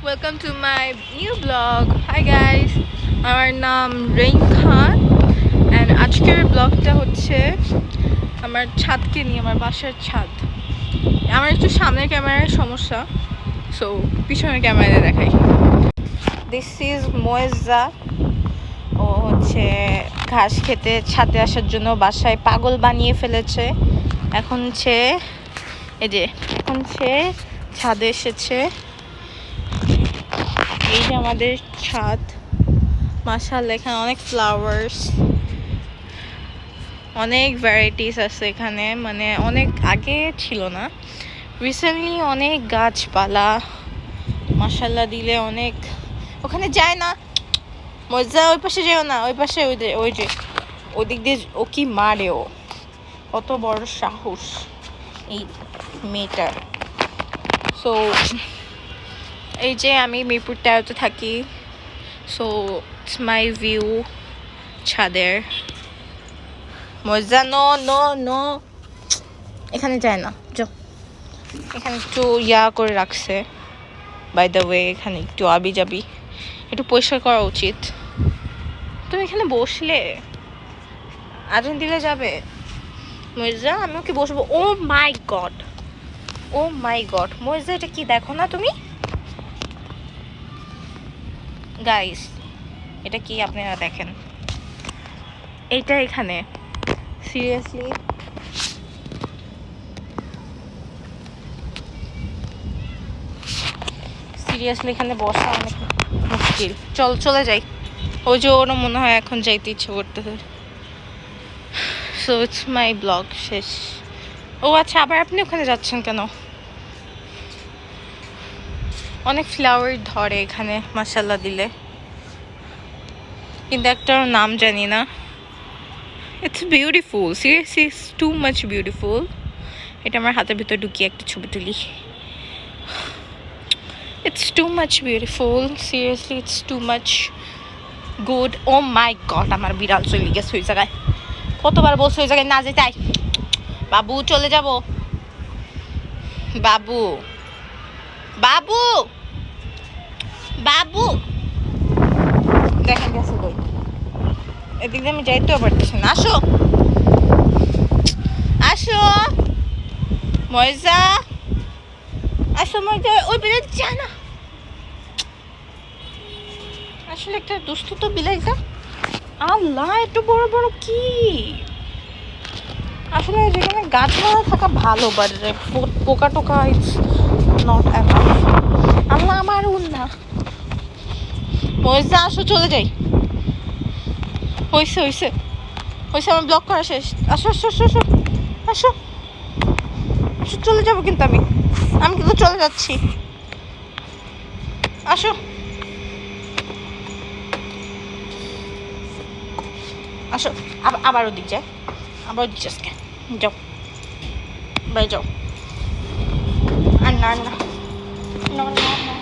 Welcome to my new vlog. Hi guys, আমার নাম rain Khan and আজকের ব্লগটা হচ্ছে আমার ছাদকে নিয়ে, আমার বাসার ছাদ। আমার একটু সামনের ক্যামেরার সমস্যা, সো পিছনের ক্যামেরায় দেখাই। This is মোয়েজা। ও হচ্ছে ঘাস খেতে ছাদে আসার জন্য বাসায় পাগল বানিয়ে ফেলেছে। এখন সে ছাদে এসেছে। এই যে আমাদের ছাদ, মাশাআল্লাহ এখানে অনেক ফ্লাওয়ার্স, অনেক ভ্যারাইটিস আছে এখানে, মানে অনেক আগে ছিল না, রিসেন্টলি অনেক গাছপালা মাশাআল্লাহ দিলে অনেক। ওখানে যায় না মজা, ওই পাশে যেও না, ওই পাশে ওই যে ওই দিক দিয়ে ও কি মারে, ও কত বড় সাহস এই মেয়েটার। সো এই যে আমি মিরপুর টাওয়ারে থাকি, সো ইটস মাই ভিউ ছাদের। মজা নো নো নো, এখানে যায় না, যাও। এখানে একটু করে রাখছে, বাই দ্য ওয়ে এখানে একটু আবি যাবি, একটু পরিষ্কার করা উচিত। তুমি এখানে বসলে আজান দিলে যাবে মজা, আমি ওকে বসবো। ও my god, O my god মজা, এটা কি দেখো না তুমি গাইস, এটা কি আপনারা দেখেন, এইটা এখানে সিরিয়াসলি এখানে বসা অনেক মুশকিল। চলে যাই, ওই যে ওরও মনে হয় এখন যাইতে ইচ্ছে করতেছে। সো ইটস মাই ব্লগ শেষ। ও আচ্ছা, আবার আপনি ওখানে যাচ্ছেন কেন? অনেক ফ্লাওয়ার ধরে এখানে মাশাআল্লাহ দিলে, কিন্তু একটার নাম জানি না। It's beautiful, seriously it's too much beautiful. এটা আমার হাতের ভিতর ঢুকিয়ে একটা ছবি তুলি। It's too much beautiful, seriously it's too much good. Oh my god, আমার বিড়াল চলে গেছে ওই জায়গায়। কতবার বলছো ওই জায়গায় না যেতে। বাবু চলে যাব, বাবু বাবু বাবু দেখেন গেছে কই, এদিক দিয়ে আমি যাইতেও পারতেছি না। আসো আসো ময়জা, আসো ময়জা, ওই বিলাই যায় না। আসলে একটা দুস্থ তো বিলাইটা। আল্লাহ, একটু বড় বড় কি, আসলে যেখানে গাছপালা থাকা ভালো, বাট পোকা টোকা ইটস নট অ্যানাফ। আল্লাহ আমার না মজা, আসো চলে যাই। হয়েছে হয়েছে হয়েছে, আমার ব্লক করা শেষ। আসো আসো আসো আসো আসো আসো, চলে যাবো কিন্তু আমি কিন্তু চলে যাচ্ছি। আসো আসো, আবার ওদিক যায়, আবার ওদিক যাচ্ছে, যাও বাই যাও। আর না না না না না